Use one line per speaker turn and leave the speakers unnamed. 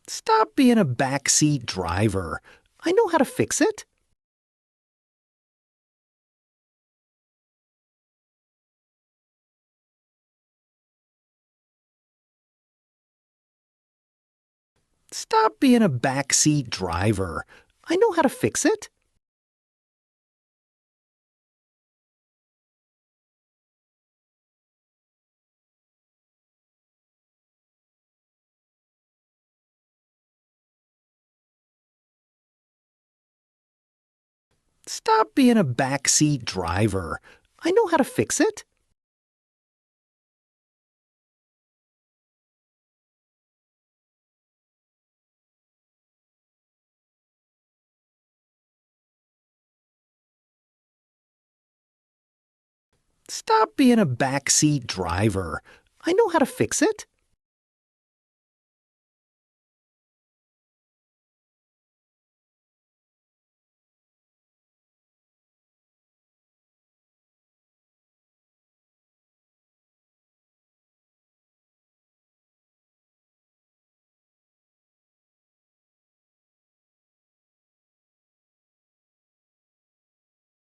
Stop being a backseat driver. I know how to fix it. Stop being a backseat driver. I know how to fix it. Stop being a backseat driver. I know how to fix it. Stop being a backseat driver. I know how to fix it.